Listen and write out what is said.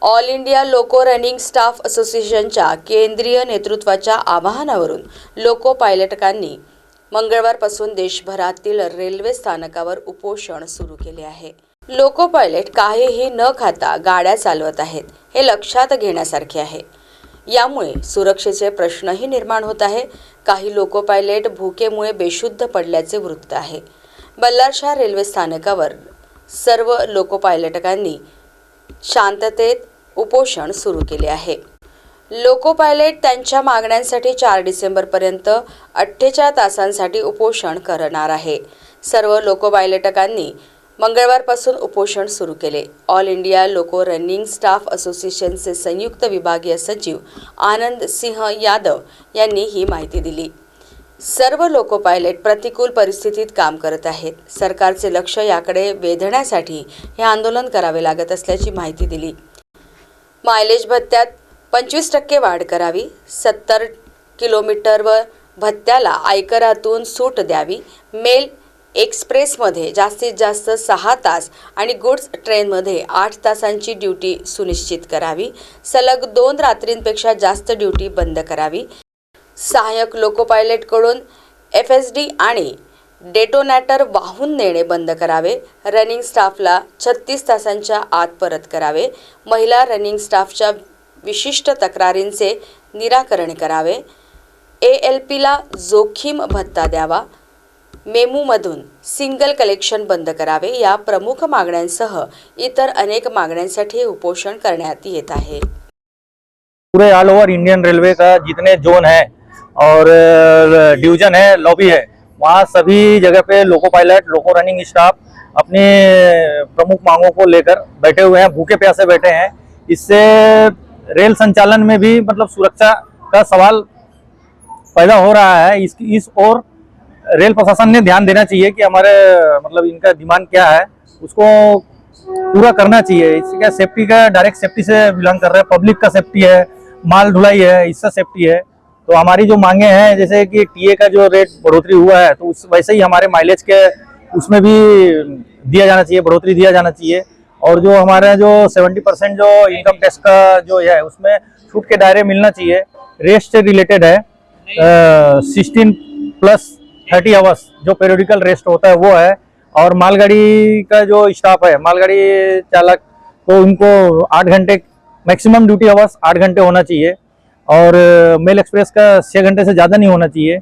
All India loco running staff असोसिएशनच्या केंद्रीय नेतृत्वाच्या आवाहनावरून लोको पायलटकांनी मंगळवारपासून देशभरातील रेल्वे स्थानकावर उपोषण सुरू केले आहे। लोको पायलट काहीही न खाता गाड्या चालवत आहेत, हे लक्षात घेण्यासारखे आहे। यामुळे सुरक्षेचे प्रश्नही निर्माण होत आहे। काही लोको पायलट भुकेमुळे बेशुद्ध पडल्याचे वृत्त आहे। बल्लारशाह रेल्वे स्थानकावर सर्व लोको पायलटकांनी शांततेत उपोषण सुरू केले आहे। लोको पायलट त्यांच्या मागण्यांसाठी 4 डिसेंबरपर्यंत 48 तासांसाठी उपोषण करणार आहे। सर्व लोको पायलटकांनी मंगळवारपासून उपोषण सुरू केले। All India loco running staff असोसिएशनचे संयुक्त विभागीय सचिव आनंद सिंह यादव यांनी ही माहिती दिली। सर्व लोको पायलट प्रतिकूल परिस्थितीत काम करत आहेत। सरकारचे लक्ष याकडे वेधण्यासाठी हे आंदोलन करावे लागत असल्याची माहिती दिली। मायलेज भत्त्यात 25% वाढ करावी, 70 किलोमीटरवर भत्त्याला आयकरातून सूट द्यावी, मेल एक्सप्रेसमध्ये जास्तीत जास्त 6 तास आणि गुड्स ट्रेनमध्ये 8 तासांची ड्युटी सुनिश्चित करावी, सलग 2 रात्रींपेक्षा जास्त ड्युटी बंद करावी, सहाय्यक लोको पायलटकडून FSD आणि डेटोनेटर वाहून नेणे बंद करावे, रनिंग स्टाफला 36 तासांच्या आत परत करावे, महिला रनिंग स्टाफच्या विशिष्ट तक्रारींचे निराकरण करावे, ALPला जोखीम भत्ता द्यावा, मेमूमधून सिंगल कलेक्शन बंद करावे, या प्रमुख मागण्यांसह इतर अनेक मागण्यांसाठी उपोषण करण्यात येत आहे। पूरे ऑल ओवर इंडियन रेलवे का जितने जोन है और डिवीजन है, लॉबी है, वहाँ सभी जगह पे loco pilot, loco running staff अपनी प्रमुख मांगों को लेकर बैठे हुए हैं, भूखे प्यासे बैठे हैं। इससे रेल संचालन में भी मतलब सुरक्षा का सवाल पैदा हो रहा है। इस ओर रेल प्रशासन ने ध्यान देना चाहिए कि हमारे मतलब इनका डिमांड क्या है, उसको पूरा करना चाहिए। इसका सेफ्टी का डायरेक्ट सेफ्टी से बिलोंग कर रहा है, पब्लिक का सेफ्टी है, माल ढुलाई है, इससे सेफ्टी है। तो हमारी जो मांगे हैं, जैसे कि टीए का जो रेट बढ़ोतरी हुआ है, तो वैसे ही हमारे माइलेज के उसमें भी दिया जाना चाहिए, बढ़ोतरी दिया जाना चाहिए। और जो हमारा जो 70% जो इनकम टैक्स का जो है, उसमें छूट के दायरे मिलना चाहिए। रेस्ट से रिलेटेड है, 16 + 30 आवर्स जो पेरियोडिकल रेस्ट होता है वो है। और मालगाड़ी का जो स्टाफ है, मालगाड़ी चालक, तो उनको 8 घंटे मैक्सिमम ड्यूटी आवर्स 8 घंटे होना चाहिए। और मेल एक्सप्रेस का 6 घंटे से ज़्यादा नहीं होना चाहिए।